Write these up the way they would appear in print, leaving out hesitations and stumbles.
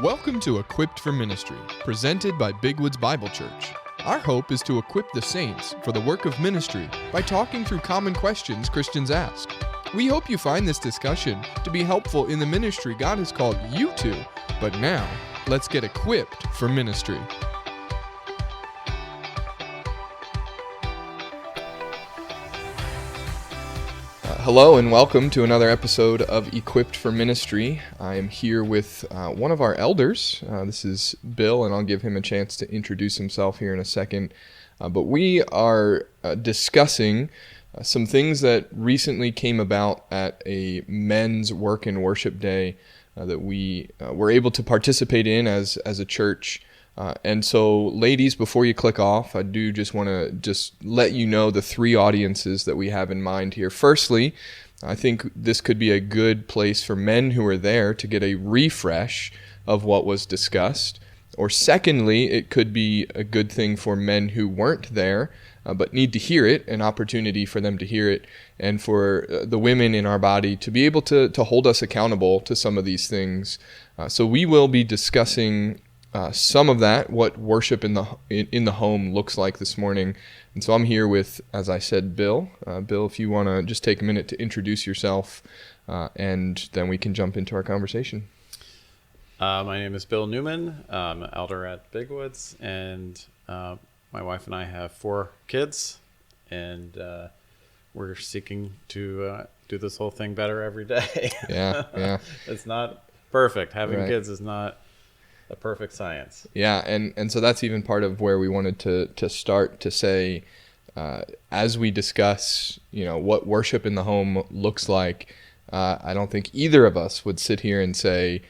Welcome to Equipped for Ministry, presented by Big Woods Bible Church. Our hope is to equip the saints for the work of ministry by talking through common questions Christians ask. We hope you find this discussion to be helpful in the ministry God has called you to, but now, let's get equipped for ministry. Hello and welcome to another episode of Equipped for Ministry. I am here with one of our elders. This is Bill, and I'll give him a chance to introduce himself here in a second. But we are discussing some things that recently came about at a men's work and worship day that we were able to participate in as a church. And so, ladies, before you click off, I do just want to just let you know the three audiences that we have in mind here. Firstly, I think this could be a good place for men who are there to get a refresh of what was discussed. Or secondly, it could be a good thing for men who weren't there but need to hear it, an opportunity for them to hear it, and for the women in our body to be able to hold us accountable to some of these things. So we will be discussing some of that, what worship in the home looks like this morning. And so I'm here with, as I said, Bill. Bill, if you want to just take a minute to introduce yourself, and then we can jump into our conversation. My name is Bill Newman. I'm an elder at Big Woods, and my wife and I have 4 kids, and we're seeking to do this whole thing better every day. Yeah. It's not perfect. Having Right. kids is not a perfect science. Yeah, and so that's even part of where we wanted to start to say, as we discuss, what worship in the home looks like, I don't think either of us would sit here and say,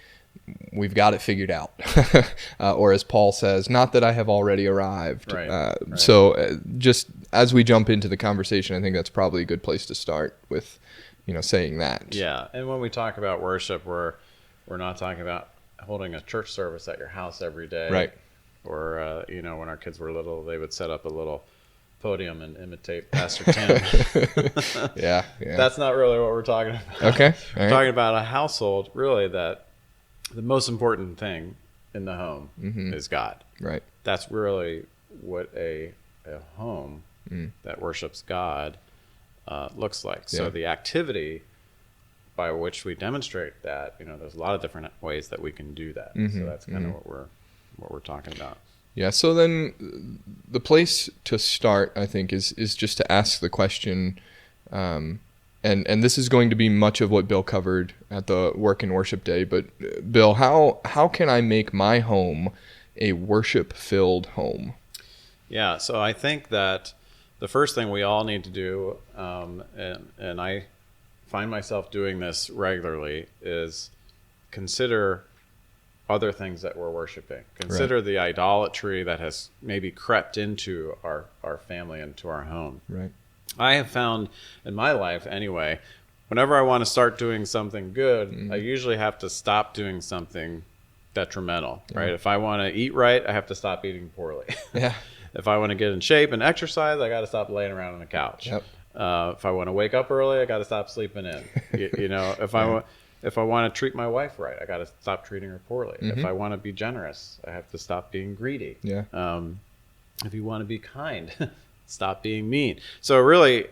we've got it figured out. Or as Paul says, not that I have already arrived. Right. So just as we jump into the conversation, I think that's probably a good place to start with, saying that. Yeah, and when we talk about worship, we're not talking about holding a church service at your house every day. Right. Or, when our kids were little, they would set up a little podium and imitate Pastor Tim. Yeah. That's not really what we're talking about. Okay. All We're right. talking about a household, really, that the most important thing in the home is God. Right. That's really what a home that worships God looks like. So Yeah. the activity by which we demonstrate that, there's a lot of different ways that we can do that. So that's kind of what we're talking about. Yeah, so then the place to start, I think, is just to ask the question, and this is going to be much of what Bill covered at the work and worship day, but Bill, how can I make my home a worship-filled home? Yeah, so I think that the first thing we all need to do, and I find myself doing this regularly, is consider other things that we're worshiping. Consider the idolatry that has maybe crept into our family, into our home. Right. I have found in my life anyway, whenever I want to start doing something good, I usually have to stop doing something detrimental, right? If I want to eat right, I have to stop eating poorly. Yeah. If I want to get in shape and exercise, I got to stop laying around on the couch. Yep. If I want to wake up early, I got to stop sleeping in. If I want to treat my wife right, I got to stop treating her poorly. If I want to be generous, I have to stop being greedy. Yeah. If you want to be kind, stop being mean. So really,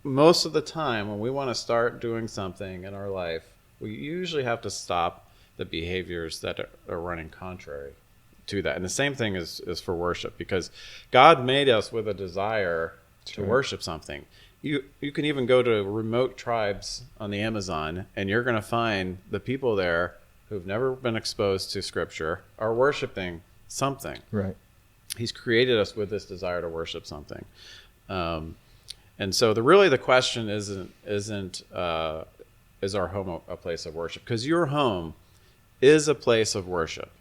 most of the time when we want to start doing something in our life, we usually have to stop the behaviors that are running contrary to that. And the same thing is for worship, because God made us with a desire to worship something. You can even go to remote tribes on the Amazon, and you're going to find the people there who've never been exposed to Scripture are worshiping something. Right. He's created us with this desire to worship something. And so the question isn't is our home a place of worship? Because your home is a place of worship.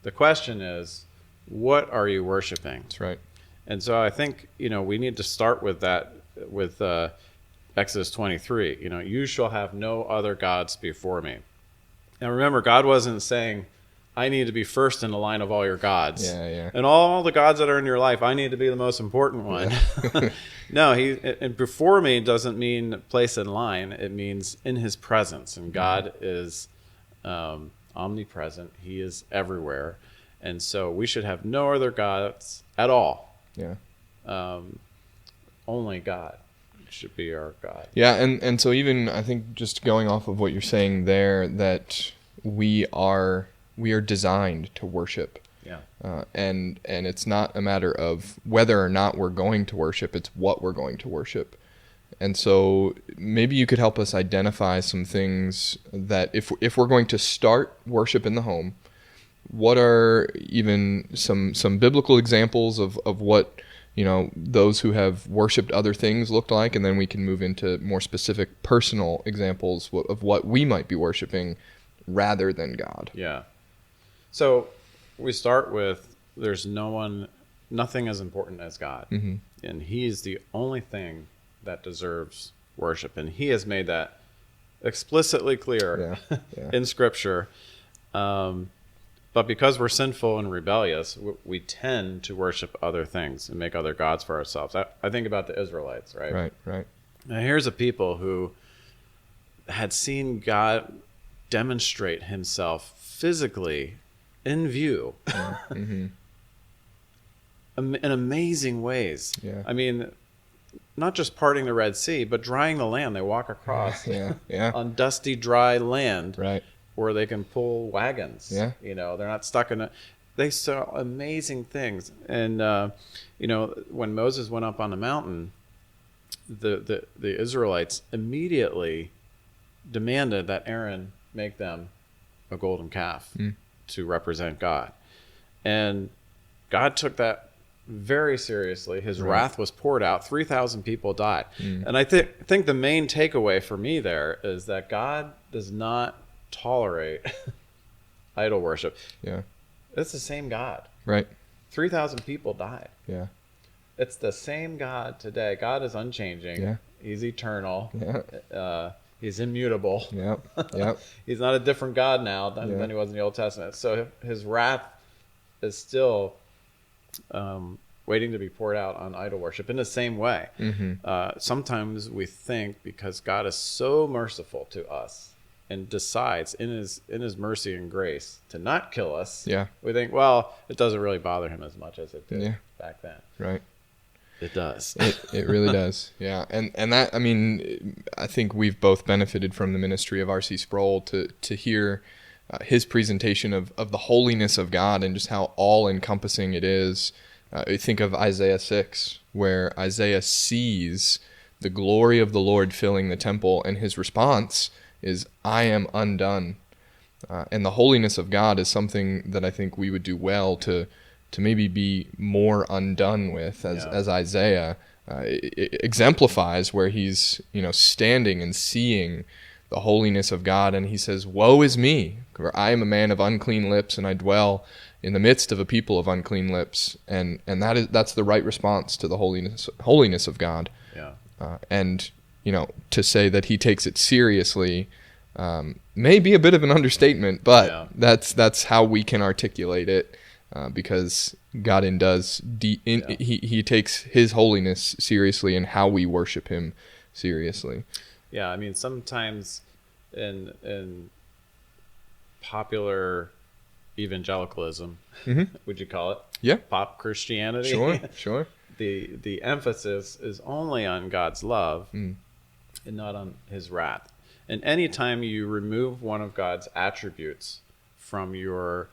The question is, what are you worshiping? That's right. And so I think, we need to start with that, with Exodus 23. You shall have no other gods before me. Now remember, God wasn't saying, I need to be first in the line of all your gods. Yeah. And all the gods that are in your life, I need to be the most important one. Yeah. No, and before me doesn't mean place in line. It means in his presence. And God is omnipresent. He is everywhere. And so we should have no other gods at all. Yeah. Only God should be our God. Yeah, and so even I think just going off of what you're saying there, that we are designed to worship. Yeah. And it's not a matter of whether or not we're going to worship, it's what we're going to worship. And so maybe you could help us identify some things that if we're going to start worship in the home, what are even some biblical examples of what, those who have worshiped other things looked like, and then we can move into more specific personal examples of what we might be worshiping rather than God. Yeah. So we start with there's nothing as important as God. Mm-hmm. And he is the only thing that deserves worship. And he has made that explicitly clear in Scripture. But because we're sinful and rebellious, we tend to worship other things and make other gods for ourselves. I think about the Israelites, right? Right. Now, here's a people who had seen God demonstrate himself physically in view Mm-hmm. in amazing ways. Yeah. I mean, not just parting the Red Sea, but drying the land. They walk across on dusty, dry land. Right. Where they can pull wagons. Yeah. They're not stuck in it. They saw amazing things. And, when Moses went up on the mountain, the Israelites immediately demanded that Aaron make them a golden calf to represent God. And God took that very seriously. His wrath was poured out. 3,000 people died. And I think the main takeaway for me there is that God does not tolerate idol worship. Yeah. It's the same God. Right. 3,000 people died. Yeah. It's the same God today. God is unchanging. Yeah. He's eternal. Yeah. He's immutable. Yep. He's not a different God now than he was in the Old Testament. So his wrath is still waiting to be poured out on idol worship in the same way. Mm-hmm. Sometimes we think because God is so merciful to us and decides in his mercy and grace to not kill us, we think, well, it doesn't really bother him as much as it did back then. Right. It does. It really does. Yeah. And that, I mean, I think we've both benefited from the ministry of R.C. Sproul to hear his presentation of the holiness of God and just how all-encompassing it is. I think of Isaiah 6, where Isaiah sees the glory of the Lord filling the temple, and his response is, I am undone. And the holiness of God is something that I think we would do well to maybe be more undone with, as Isaiah exemplifies, where he's standing and seeing the holiness of God, and he says, woe is me, for I am a man of unclean lips, and I dwell in the midst of a people of unclean lips. And that's the right response to the holiness of God. And to say that he takes it seriously may be a bit of an understatement, but that's how we can articulate it, because God he takes his holiness seriously and how we worship him seriously. Yeah, I mean, sometimes in popular evangelicalism, would you call it? Yeah. Pop Christianity? Sure. The emphasis is only on God's love and not on his wrath. And anytime you remove one of God's attributes from your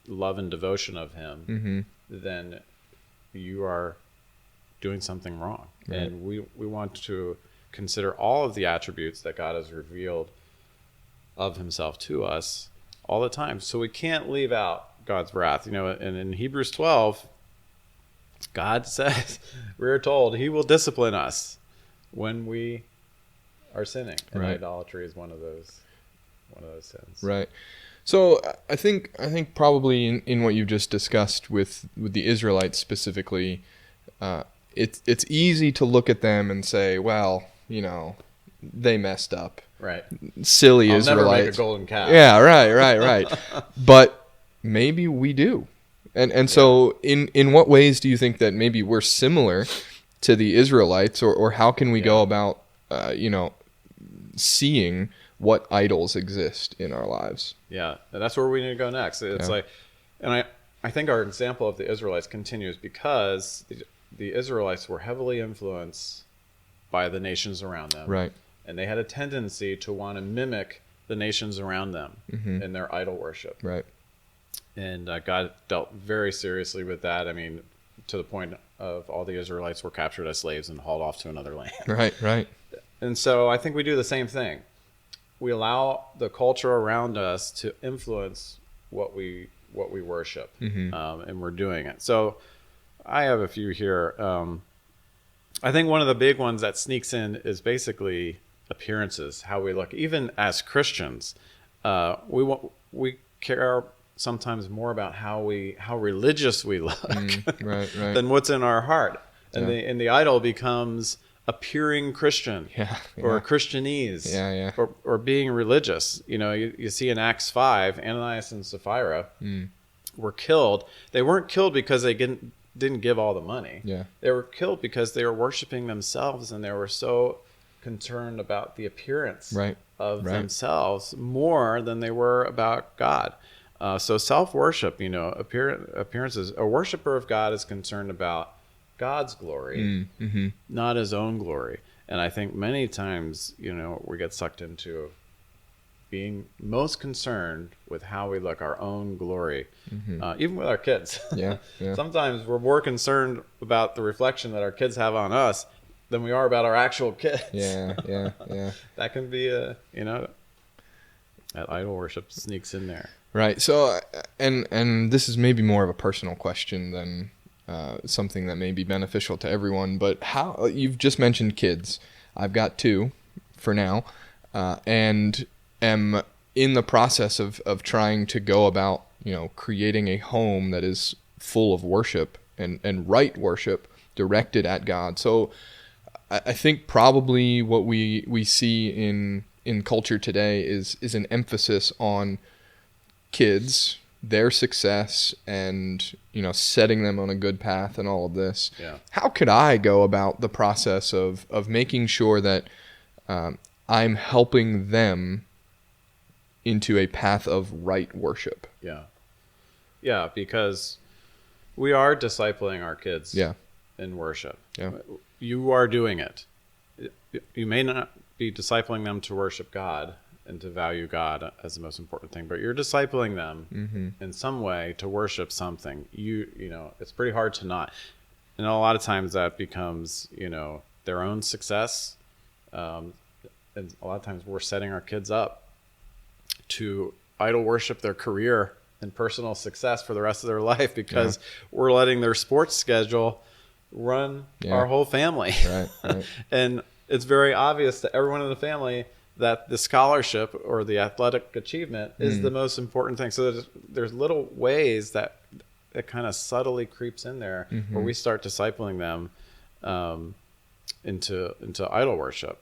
love and devotion of him, then you are doing something wrong. Right. And we want to consider all of the attributes that God has revealed of himself to us all the time. So we can't leave out God's wrath. And in Hebrews 12, God says, we're told he will discipline us when we are sinning. And idolatry is one of those sins. Right. So I think probably in what you've just discussed with the Israelites specifically, it's easy to look at them and say, well, they messed up. Right. Silly I'll Israelites. Never make a golden calf. Yeah, right. But maybe we do. And so in what ways do you think that maybe we're similar to the Israelites, or how can we go about seeing what idols exist in our lives. Yeah, and that's where we need to go next. It's like, and I think our example of the Israelites continues because the Israelites were heavily influenced by the nations around them. Right. And they had a tendency to want to mimic the nations around them in their idol worship. Right. And God dealt very seriously with that. I mean, to the point of all the Israelites were captured as slaves and hauled off to another land. Right. And so I think we do the same thing. We allow the culture around us to influence what we worship, and we're doing it. So I have a few here. I think one of the big ones that sneaks in is basically appearances, how we look. Even as Christians, we care sometimes more about how religious we look right. than what's in our heart. And the idol becomes appearing Christian or Christianese or being religious. You know, you see in Acts 5, Ananias and Sapphira were killed. They weren't killed because they didn't give all the money. Yeah. They were killed because they were worshiping themselves, and they were so concerned about the appearance of themselves more than they were about God. So self-worship, appearances. A worshiper of God is concerned about God's glory, not his own glory. And I think many times, we get sucked into being most concerned with how we look, our own glory, even with our kids. Yeah. Sometimes we're more concerned about the reflection that our kids have on us than we are about our actual kids. Yeah. That can be that idol worship sneaks in there. Right. So, and this is maybe more of a personal question than something that may be beneficial to everyone. But how you've just mentioned kids. I've got 2 for now, and am in the process of trying to go about creating a home that is full of worship and right worship directed at God. So I think probably what we see in culture today is an emphasis on kids, their success, and setting them on a good path and all of this. Yeah. How could I go about the process of making sure that I'm helping them into a path of right worship? Yeah, because we are discipling our kids in worship. Yeah. You are doing it. You may not be discipling them to worship God and to value God as the most important thing, but you're discipling them in some way to worship something. It's pretty hard to not. And a lot of times that becomes, their own success. And a lot of times we're setting our kids up to idol worship their career and personal success for the rest of their life because we're letting their sports schedule run our whole family. Right. And it's very obvious to everyone in the family that the scholarship or the athletic achievement is the most important thing. So there's little ways that kind of subtly creeps in there where we start discipling them into idol worship.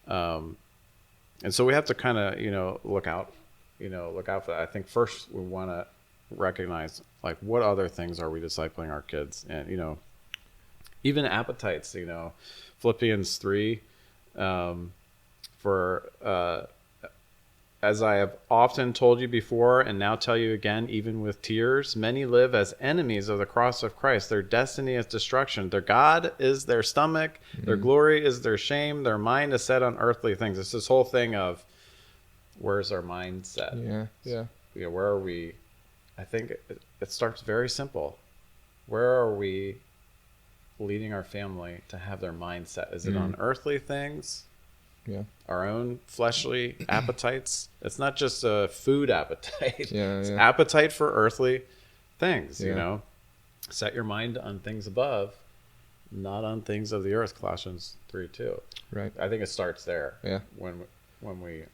And so we have to kind of, look out for that. I think first we want to recognize like what other things are we discipling our kids, and even appetites. Philippians 3, as I have often told you before and now tell you again, even with tears, many live as enemies of the cross of Christ. Their destiny is destruction. Their God is their stomach. Their glory is their shame. Their mind is set on earthly things. It's this whole thing of where's our mind set? Yeah. Where are we? I think it starts very simple. Where are we leading our family to have their mind set? Is it on earthly things? Yeah. Our own fleshly appetites. It's not just a food appetite. It's Yeah. appetite for earthly things. Set your mind on things above, not on things of the earth. Colossians 3:2. Right. I think it starts there. Yeah. When we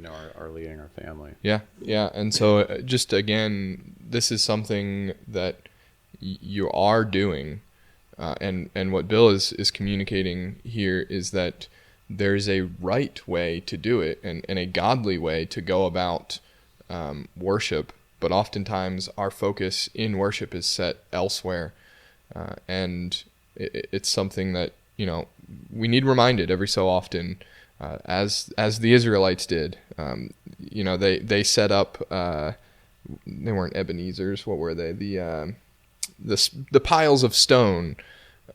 are leading our family. Yeah. And so just again, this is something that you are doing, and what Bill is communicating here is that there's a right way to do it and a godly way to go about worship, but oftentimes our focus in worship is set elsewhere, and it's something that we need reminded every so often as the Israelites did. They set up. They weren't Ebenezer's. What were they? The piles of stone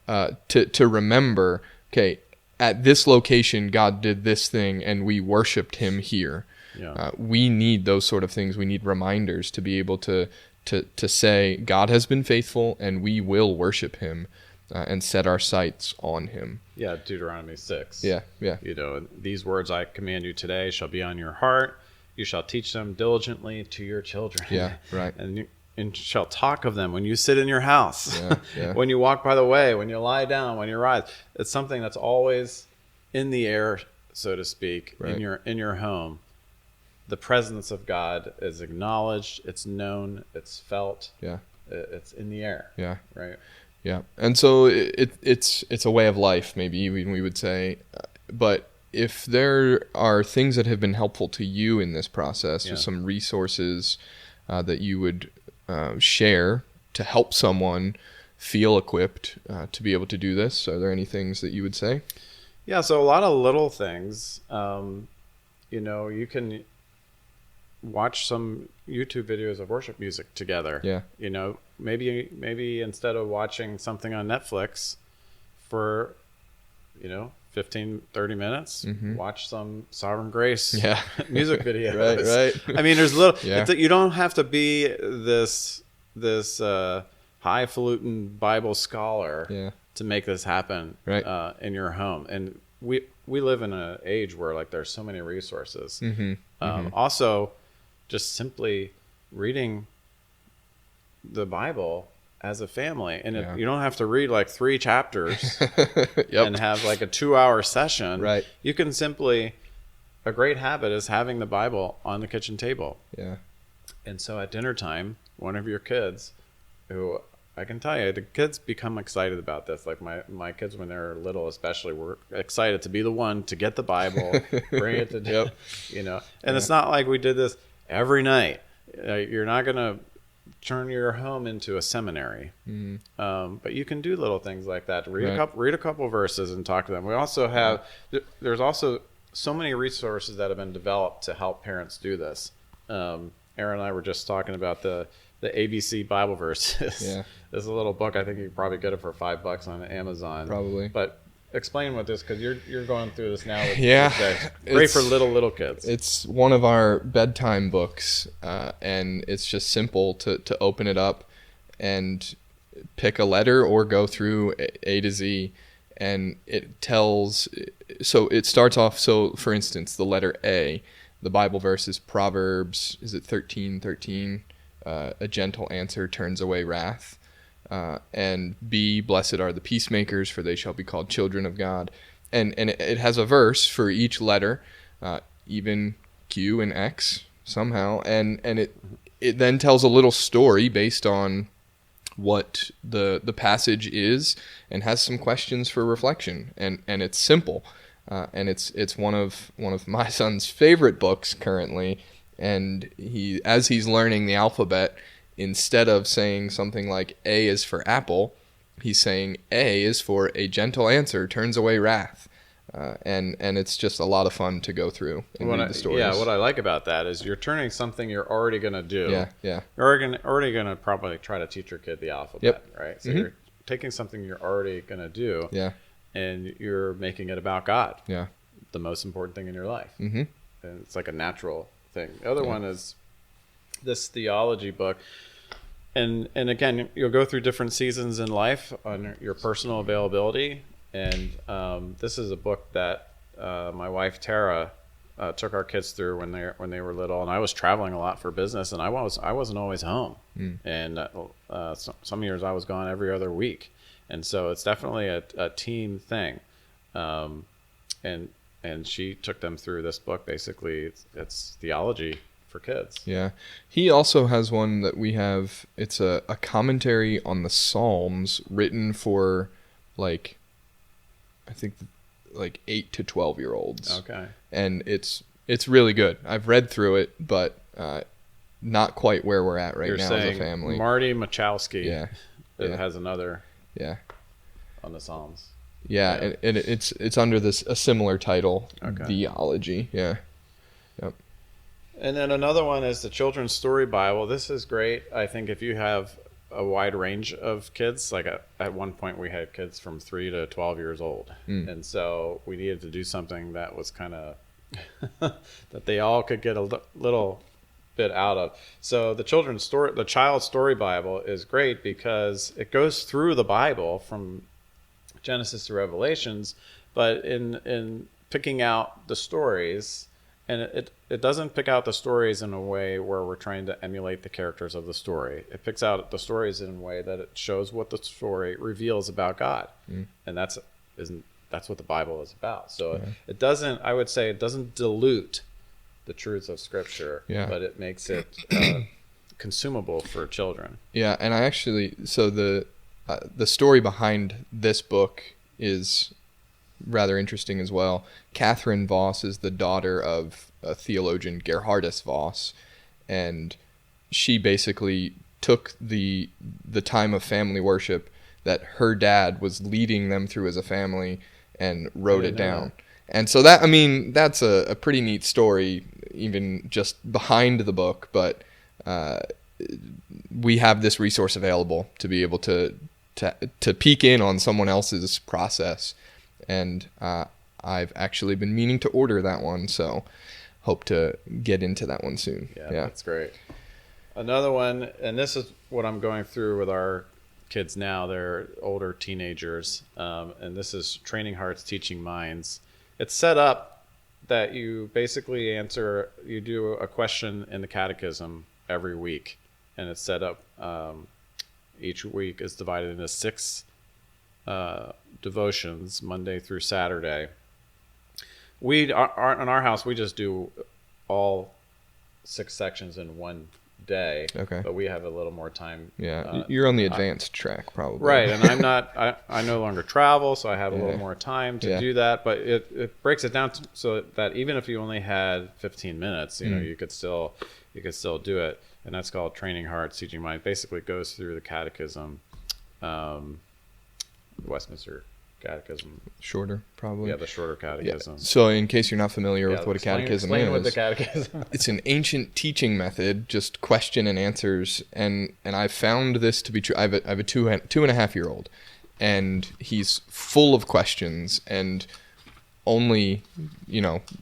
to remember. Okay, at this location, God did this thing, and we worshipped Him here. Yeah. We need those sort of things. We need reminders to be able to say God has been faithful, and we will worship Him and set our sights on Him. Yeah, Deuteronomy 6. Yeah. These words I command you today shall be on your heart. You shall teach them diligently to your children. Yeah, right. And shall talk of them when you sit in your house, Yeah. when you walk by the way, when you lie down, when you rise. It's something that's always in the air, so to speak, Right. in your home. The presence of God is acknowledged, it's known, it's felt. Yeah. It's in the air. Yeah. Right. Yeah. And so it's a way of life, maybe even we would say. But if there are things that have been helpful to you in this process, or some resources that you would share to help someone feel equipped to be able to do this, are there any things that you would say? Yeah, so a lot of little things. You can watch some YouTube videos of worship music together. Yeah. Maybe instead of watching something on Netflix for 15, 30 minutes, watch some Sovereign Grace music videos. Right. I mean, there's little. Yeah. You don't have to be this highfalutin Bible scholar to make this happen in your home. And we live in an age where there's so many resources. Also, just simply reading the Bible as a family, and you don't have to read 3 chapters and have a 2-hour session. Right. You can simply, a great habit is having the Bible on the kitchen table. Yeah. And so at dinner time, one of your kids, who I can tell you, the kids become excited about this. My kids, when they're little especially, were excited to be the one to get the Bible, bring it to and it's not like we did this every night. You're not going to turn your home into a seminary, but you can do little things like that. Read a couple verses and talk to them. We also have there's also so many resources that have been developed to help parents do this. Aaron and I were just talking about the ABC Bible verses. Yeah. There's a little book. I think you can probably get it for $5 on Amazon. Probably. But explain what this, because you're going through this now. Great for little kids. It's one of our bedtime books, and it's just simple to open it up and pick a letter or go through A to Z, and it tells. So it starts off. So for instance, the letter A, the Bible verse is Proverbs. Is it 13:13? A gentle answer turns away wrath. And B, blessed are the peacemakers, for they shall be called children of God. And it has a verse for each letter, even Q and X somehow. And it then tells a little story based on what the passage is, and has some questions for reflection. And it's simple. And it's one of my son's favorite books currently. And as he's learning the alphabet, instead of saying something like A is for apple, he's saying A is for a gentle answer turns away wrath. And it's just a lot of fun to go through and read the stories. Yeah, what I like about that is you're turning something you're already going to do. Yeah. You're already going to probably try to teach your kid the alphabet, right? So you're taking something you're already going to do, and you're making it about God. Yeah. The most important thing in your life. Mm-hmm. And it's like a natural thing. The other one is this theology book. And again, you'll go through different seasons in life on your personal availability. And this is a book that my wife Tara took our kids through when they were little. And I was traveling a lot for business, and I wasn't always home. And some years I was gone every other week. And so it's definitely a team thing. And she took them through this book. Basically, it's theology for kids. Yeah. He also has one that we have. It's a commentary on the Psalms written for I think 8 to 12-year-olds. Okay. And it's really good. I've read through it, but not quite where we're at now as a family. Marty Machowski has another on the Psalms. Yeah, Yeah. and it's under a similar title, Okay. Theology. Yeah. Yep. And then another one is the Children's Story Bible. This is great. I think if you have a wide range of kids, like at one point we had kids from 3 to 12 years old. And so we needed to do something that was kind of that they all could get a little bit out of. So the Child Story Bible is great because it goes through the Bible from Genesis to Revelations, but in picking out the stories, and it doesn't pick out the stories in a way where we're trying to emulate the characters of the story. It picks out the stories in a way that it shows what the story reveals about God, and that's what the Bible is about. So it doesn't, I would say, it doesn't dilute the truths of Scripture, but it makes it consumable for children. Yeah, and I actually, so the story behind this book is rather interesting as well. Catherine Voss is the daughter of a theologian, Gerhardus Voss, and she basically took the time of family worship that her dad was leading them through as a family and wrote it down. And so that's a pretty neat story, even just behind the book, but we have this resource available to be able to peek in on someone else's process. And I've actually been meaning to order that one, so hope to get into that one soon. Yeah, that's great. Another one, and this is what I'm going through with our kids now. They're older teenagers, and this is Training Hearts, Teaching Minds. It's set up that you basically you do a question in the catechism every week, and it's set up, each week is divided into 6 devotions, Monday through Saturday. In our house, we just do all 6 sections in one day. Okay. But we have a little more time. Yeah, you're on the advanced track probably. Right, and I'm not. I no longer travel, so I have a little more time to do that. But it breaks it down so that even if you only had 15 minutes, you could still do it. And that's called Training Hearts, Teaching Minds. Basically, it goes through the Catechism, Westminster Catechism. Shorter, probably. Yeah, the shorter catechism. Yeah. So in case you're not familiar with what a catechism is, what the catechism. It's an ancient teaching method, just question and answers. And I found this to be true. I have a 2.5-year-old, and he's full of questions and only,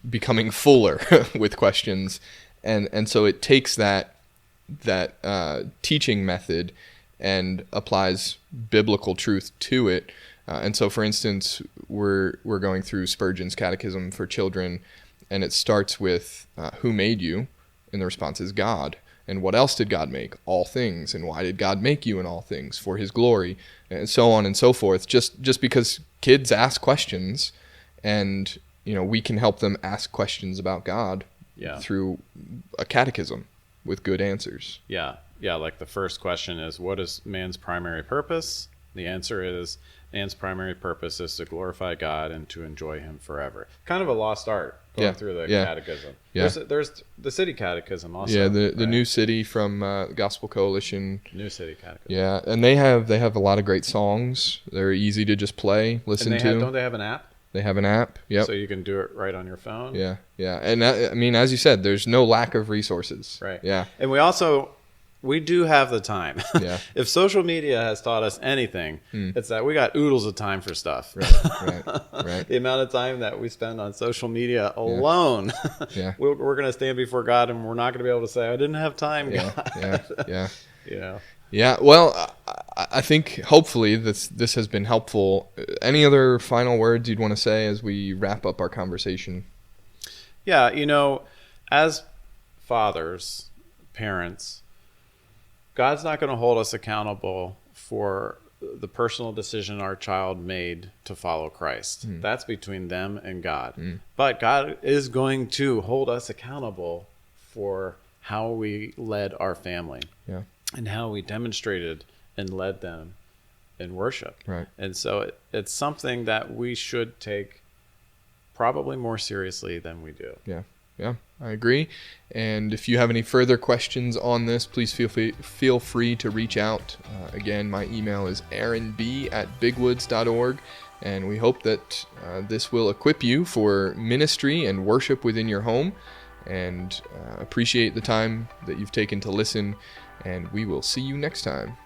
becoming fuller with questions. And so it takes that teaching method and applies biblical truth to it. And so, for instance, we're going through Spurgeon's Catechism for Children, and it starts with who made you, and the response is God. And what else did God make? All things. And why did God make you in all things? For His glory, and so on and so forth. Just because kids ask questions, and we can help them ask questions about God through a catechism with good answers. Yeah. Like the first question is, what is man's primary purpose? The answer is, man's primary purpose is to glorify God and to enjoy Him forever. Kind of a lost art going through the catechism. Yeah. There's the City Catechism also. Yeah, the New City from Gospel Coalition. New City Catechism. Yeah, and they have a lot of great songs. They're easy to just play, listen to. Don't they have an app? They have an app. Yep. So you can do it right on your phone. Yeah. And as you said, there's no lack of resources. Right. Yeah. And we do have the time. Yeah. If social media has taught us anything, it's that we got oodles of time for stuff. Right. The amount of time that we spend on social media alone, we're going to stand before God, and we're not going to be able to say, I didn't have time, God. Yeah. Yeah. Well, I think hopefully this has been helpful. Any other final words you'd want to say as we wrap up our conversation? Yeah. As fathers, parents, God's not going to hold us accountable for the personal decision our child made to follow Christ. That's between them and God. But God is going to hold us accountable for how we led our family and how we demonstrated and led them in worship. Right. And so it's something that we should take probably more seriously than we do. Yeah, I agree. And if you have any further questions on this, please feel free to reach out. Again, my email is aaronb@bigwoods.org. And we hope that this will equip you for ministry and worship within your home. And appreciate the time that you've taken to listen. And we will see you next time.